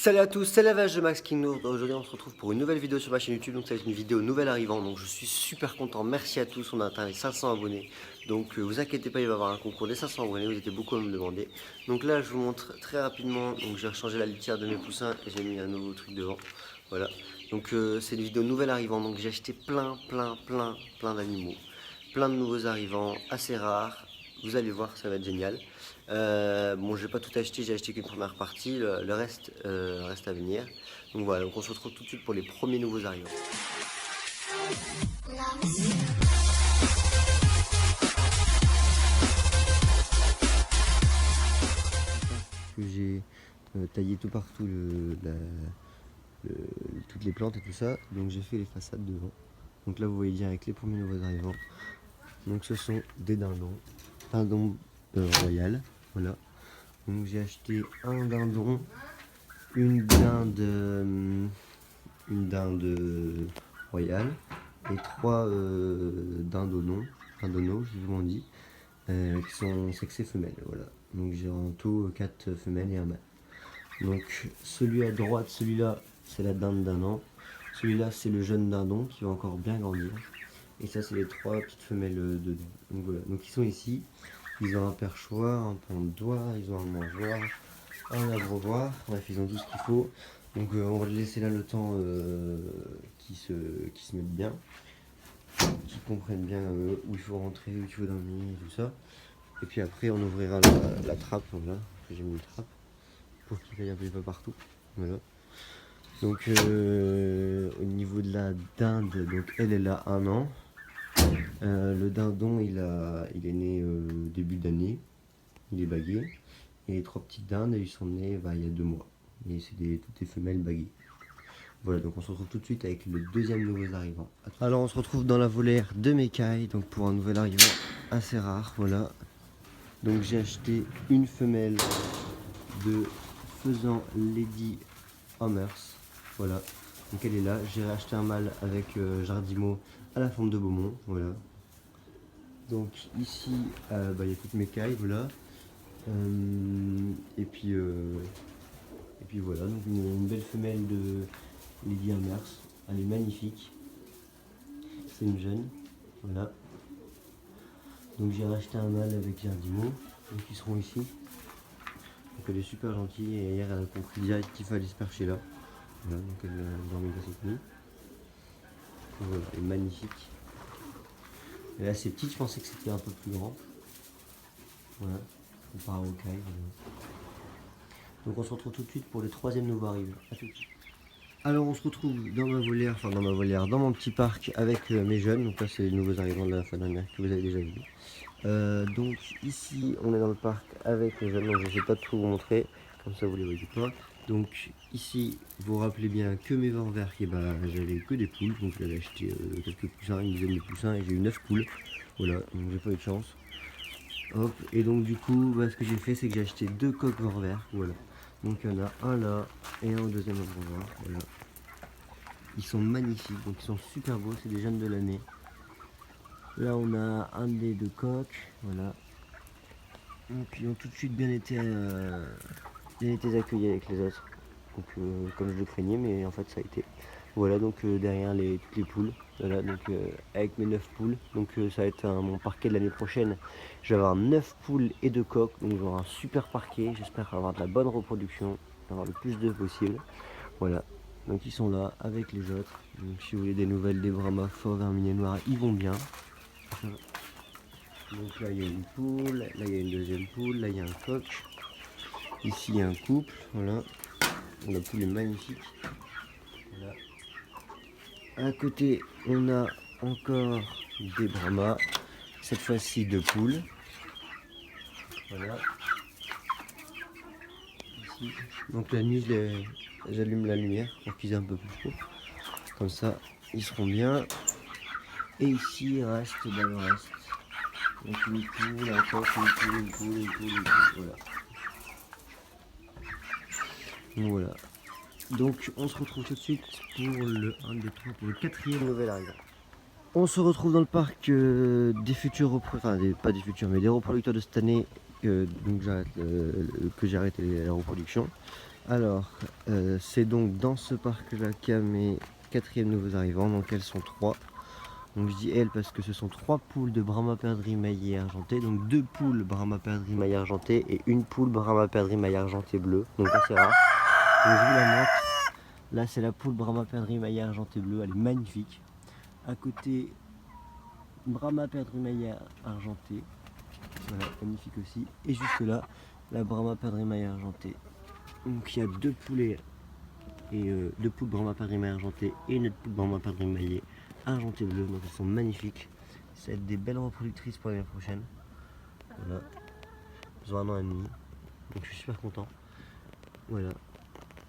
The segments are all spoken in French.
Salut à tous, c'est la vache de Max King. Aujourd'hui on se retrouve pour une nouvelle vidéo sur ma chaîne YouTube. Donc ça va être une vidéo nouvel arrivant, donc je suis super content. Merci à tous, on a atteint les 500 abonnés. Donc vous inquiétez pas, il va y avoir un concours des 500 abonnés, vous étiez beaucoup à me demander. Donc là je vous montre très rapidement, donc j'ai changé la litière de mes poussins et j'ai mis un nouveau truc devant. Voilà, donc c'est une vidéo nouvel arrivant, donc j'ai acheté plein d'animaux. Plein de nouveaux arrivants, assez rares. Vous allez voir, ça va être génial. Bon, je vais pas tout acheter, j'ai acheté qu'une première partie, le reste à venir. Donc voilà, donc on se retrouve tout de suite pour les premiers nouveaux arrivants. Que j'ai taillé tout partout toutes les plantes et tout ça, donc j'ai fait les façades devant. Donc là vous voyez direct les premiers nouveaux arrivants. Donc ce sont des dindons royal, voilà. Donc j'ai acheté un dindon, une dinde royale et trois dindonaux, je vous en dis, qui sont sexés femelles, voilà. Donc j'ai en tout 4 femelles et un mâle. Donc celui à droite, celui-là c'est la dinde d'un an, celui-là c'est le jeune dindon qui va encore bien grandir, et ça c'est les 3 petites femelles dedans. Donc voilà, donc ils sont ici, ils ont un perchoir, un pont de doigt, ils ont un mangeoir, un abreuvoir, bref ils ont tout ce qu'il faut. Donc on va les laisser là le temps qu'ils se mettent bien, qu'ils comprennent bien où il faut rentrer, où il faut dormir, tout ça. Et puis après on ouvrira la trappe, voilà, j'ai mis une trappe pour qu'il aille un peu partout. Voilà. Donc au niveau de la dinde, donc elle a 1 an. Le dindon il est né début d'année, il est bagué. Et les 3 petites dindes ils sont nés il y a 2 mois. Et c'est toutes des femelles baguées. Voilà, donc on se retrouve tout de suite avec le deuxième nouveau arrivant. Alors on se retrouve dans la volière de Mécaille, donc pour un nouvel arrivant assez rare, voilà. Donc j'ai acheté une femelle de Faisan Lady Hammers, voilà. Donc elle est là, j'ai acheté un mâle avec Jardimo à la forme de Beaumont, voilà. Donc ici, il y a toutes mes cailles, voilà. Et puis voilà, donc une belle femelle de Lady Hammers, elle est magnifique. C'est une jeune, voilà. Donc j'ai racheté un mâle avec Jardimo, donc ils seront ici. Donc elle est super gentille et hier elle a compris direct qu'il fallait se percher là. Voilà, donc elle dormait dans cette nuit. Voilà, elle est magnifique. Elle est assez petite, je pensais que c'était un peu plus grand. Voilà, comparé aux cailles. Voilà. Donc on se retrouve tout de suite pour le troisième nouveau arrivant. À tout de suite. Alors on se retrouve dans ma volière, dans mon petit parc avec mes jeunes. Donc là c'est les nouveaux arrivants de la fin dernière que vous avez déjà vu. Donc ici on est dans le parc avec les jeunes, donc je ne vais pas tout vous montrer, comme ça vous les voyez pas. Donc ici vous vous rappelez bien que mes vents verts, j'avais que des poules, donc j'avais acheté quelques poussins, une dizaine de poussins et j'ai eu 9 poules. Voilà, donc j'ai pas eu de chance. Hop, et donc du coup ce que j'ai fait c'est que j'ai acheté 2 coqs vents verts, voilà. Donc il y en a un là et un au deuxième endroit, voilà. Ils sont magnifiques, donc ils sont super beaux, c'est des jeunes de l'année. Là on a un des 2 coqs, voilà. Donc ils ont tout de suite bien été accueillis avec les autres. Donc comme je le craignais, mais en fait ça a été. Voilà, donc derrière toutes les poules. Voilà, donc avec mes 9 poules. Donc ça va être mon parquet de l'année prochaine. Je vais avoir 9 poules et 2 coqs. Donc je vais avoir un super parquet. J'espère avoir de la bonne reproduction, avoir le plus d'œufs possible. Voilà. Donc ils sont là avec les autres. Donc si vous voulez des nouvelles des Brahma fauves, vermillés noirs, ils vont bien. Donc là il y a une poule, là il y a une deuxième poule, là il y a un coq. Ici il y a un couple, voilà. La poule est magnifique. Voilà. À côté on a encore des Brahmas. Cette fois-ci 2 poules. Voilà. Ici. Donc la nuit j'allume la lumière pour qu'ils aient un peu plus chaud. Comme ça ils seront bien. Et ici il reste le reste. Donc une poule, un coq, une poule, voilà. Donc voilà. Donc on se retrouve tout de suite pour le 1, 2, 3, pour le 4e nouvel arrivant. On se retrouve dans le parc des futurs, enfin pas des futurs, mais des reproducteurs de cette année, donc que j'ai arrêté la reproduction. Alors, c'est donc dans ce parc-là qu'il y a mes 4e nouveaux arrivants, donc elles sont 3. Donc je dis elles parce que ce sont 3 poules de Brahma perdrix maillé argenté, donc 2 poules Brahma perdrix maillé argenté et une poule Brahma perdrix maillé argenté bleu, donc assez rare. Donc je vous la montre. Là c'est la poule Brahma perdrix maillé argenté bleu, elle est magnifique. À côté, Brahma perdrix maillé argenté, voilà, magnifique aussi. Et juste là, la Brahma perdrix maillé argenté. Donc il y a 2 poulets et 2 poules Brahma perdrix maillé argenté et une autre poule Brahma perdrix maillé argenté bleu, donc elles sont magnifiques. Ça va être des belles reproductrices pour l'année prochaine. Voilà, ils ont 1 an et demi, donc je suis super content. Voilà,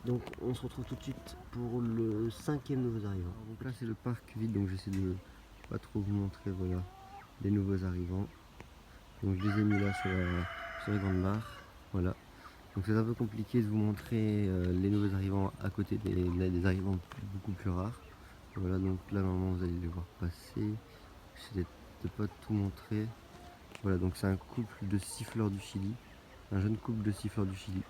donc on se retrouve tout de suite pour le 5e nouveau arrivant. Donc là c'est le parc vide, donc j'essaie de pas trop vous montrer, voilà, les nouveaux arrivants. Donc je les ai mis là sur la grande barre, voilà. Donc c'est un peu compliqué de vous montrer les nouveaux arrivants à côté des arrivants beaucoup plus rares. Voilà, donc là normalement vous allez les voir passer. J'essaie de pas tout montrer. Voilà, donc c'est un couple de siffleurs du Chili, un jeune couple de siffleurs du Chili,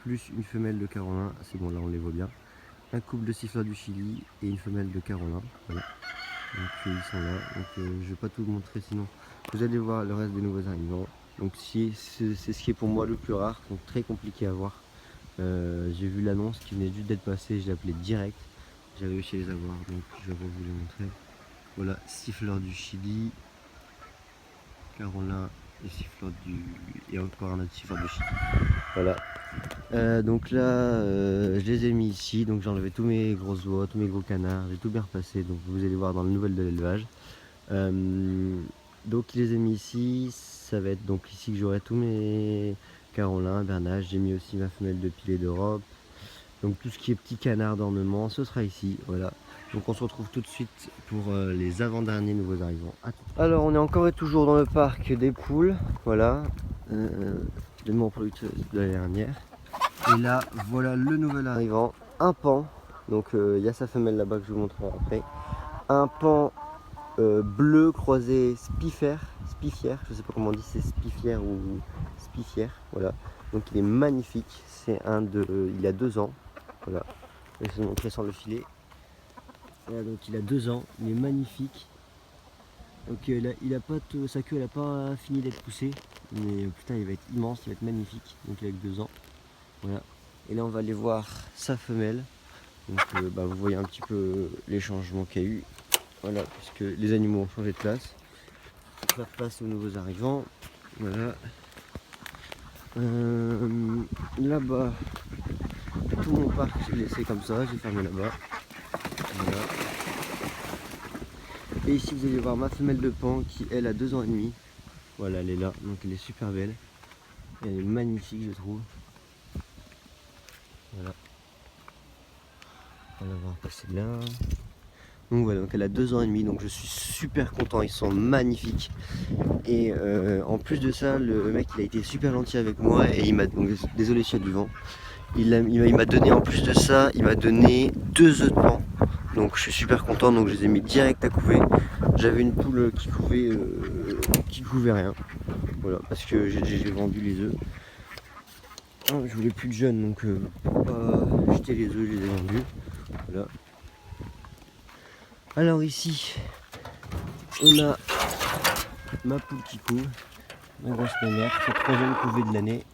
plus une femelle de Carolin, c'est bon là on les voit bien. Un couple de siffleurs du Chili et une femelle de Carolin, voilà. Donc ils sont là, donc je vais pas tout vous montrer sinon vous allez voir le reste des nouveaux arrivants. Donc c'est ce qui est pour moi le plus rare, donc très compliqué à voir. J'ai vu l'annonce qui venait juste d'être passée, j'ai appelé direct, j'ai réussi à les avoir, donc je vais vous les montrer. Voilà, siffleur du Chili, Carolin et siffleur et encore un autre siffleur du Chili. Voilà. Donc là, je les ai mis ici, donc j'ai enlevé tous mes grosses oies, tous mes gros canards, j'ai tout bien repassé, donc vous allez voir dans le nouvel de l'élevage. Donc je les ai mis ici, ça va être donc ici que j'aurai tous mes Carolins, bernages, j'ai mis aussi ma femelle de Pilet d'Europe. Donc tout ce qui est petit canard d'ornement, ce sera ici, voilà. Donc on se retrouve tout de suite pour les avant-derniers nouveaux arrivants. Alors on est encore et toujours dans le parc des poules, voilà. De mon producteur de l'année dernière. Et là, voilà le nouvel arrivant, un pan. Donc il y a sa femelle là-bas que je vous montrerai après. Un pan bleu croisé spifière, je sais pas comment on dit, c'est spifière ou spifière, voilà. Donc il est magnifique, c'est il a 2 ans, voilà. Je vais vous montrer sans le filet. Voilà, donc il a 2 ans, il est magnifique. Donc sa queue elle a pas fini d'être poussée, mais putain il va être immense, il va être magnifique. Donc il a que 2 ans, voilà. Et là on va aller voir sa femelle. Donc vous voyez un petit peu les changements qu'il y a eu. Voilà, puisque les animaux ont changé de place. On va faire place aux nouveaux arrivants. Voilà. Là-bas, tout mon parc j'ai laissé comme ça, j'ai fermé là-bas. Voilà. Et ici vous allez voir ma femelle de pan qui elle a 2 ans et demi. Voilà, elle est là, donc elle est super belle. Elle est magnifique je trouve. Voilà. On va voir passer là. Donc voilà, donc elle a 2 ans et demi, donc je suis super content, ils sont magnifiques. Et en plus de ça, le mec il a été super gentil avec moi et il m'a, donc désolé s'il y a du vent, il m'a donné en plus de ça, il m'a donné 2 œufs de pan. Donc je suis super content, donc je les ai mis direct à couver. J'avais une poule qui couvait rien, voilà, parce que j'ai vendu les œufs. Je voulais plus de jeunes, donc pour pas jeter les œufs, je les ai vendus. Voilà. Alors ici, on a ma poule qui couve, ma grosse mémère, c'est 3e couvée de l'année.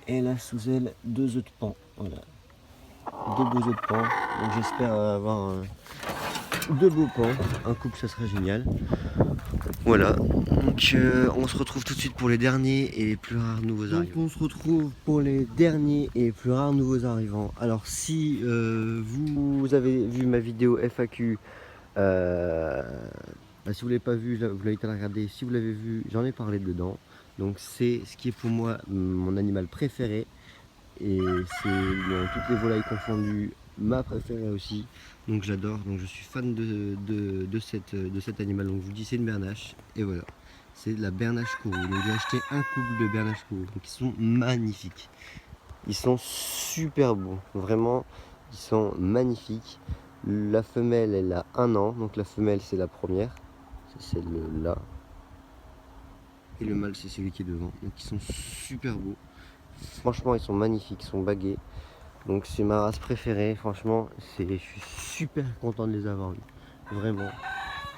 Et là sous elle 2 œufs de pan. Voilà. 2 beaux œufs de pan. Donc j'espère avoir 2 beaux pans. Un couple ça serait génial. Voilà. Donc on se retrouve tout de suite pour les derniers et les plus rares nouveaux arrivants. Donc on se retrouve pour les derniers et les plus rares nouveaux arrivants. Alors si vous avez vu ma vidéo FAQ, si vous ne l'avez pas vu, vous l'avez qu'à la regarder. Si vous l'avez vu, j'en ai parlé dedans. Donc c'est ce qui est pour moi mon animal préféré. Et c'est dans toutes les volailles confondues ma préférée aussi. Donc j'adore, donc je suis fan de cet animal. Donc je vous dis c'est une bernache. Et voilà, c'est la bernache kourou. Donc j'ai acheté un couple de bernache kourou. Donc ils sont magnifiques. Ils sont super beaux, vraiment, ils sont magnifiques. La femelle elle a 1 an, donc la femelle c'est la première, c'est celle-là. Et le mâle c'est celui qui est devant, donc ils sont super beaux. Franchement ils sont magnifiques, ils sont bagués. Donc c'est ma race préférée, franchement, je suis super content de les avoir eus, vraiment.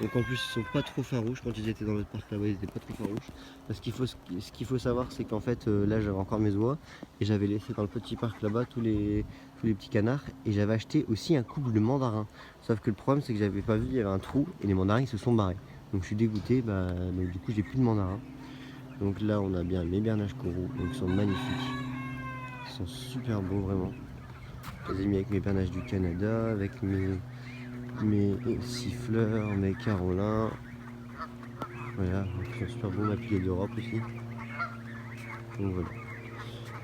Donc en plus ils sont pas trop farouches, quand ils étaient dans l'autre parc là-bas ils étaient pas trop farouches. Parce ce qu'il faut savoir c'est qu'en fait là j'avais encore mes oies et j'avais laissé dans le petit parc là-bas tous les petits canards et j'avais acheté aussi un couple de mandarins. Sauf que le problème c'est que j'avais pas vu, il y avait un trou et les mandarins ils se sont barrés. Donc je suis dégoûté, donc du coup j'ai plus de mandarins. Donc là on a bien mes bernaches coraux, donc ils sont magnifiques. Ils sont super beaux vraiment. Je les ai mis avec mes bernaches du Canada, avec mes siffleurs, mes carolins. Voilà, ils sont super beaux, ma pilier d'Europe aussi. Donc voilà.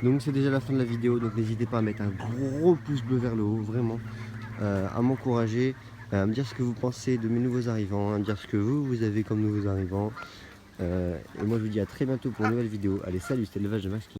Donc c'est déjà la fin de la vidéo, donc n'hésitez pas à mettre un gros pouce bleu vers le haut, vraiment, à m'encourager, à me dire ce que vous pensez de mes nouveaux arrivants, à me dire ce que vous avez comme nouveaux arrivants. Et moi je vous dis à très bientôt pour une nouvelle vidéo. Allez, salut, c'était l'élevage de Max.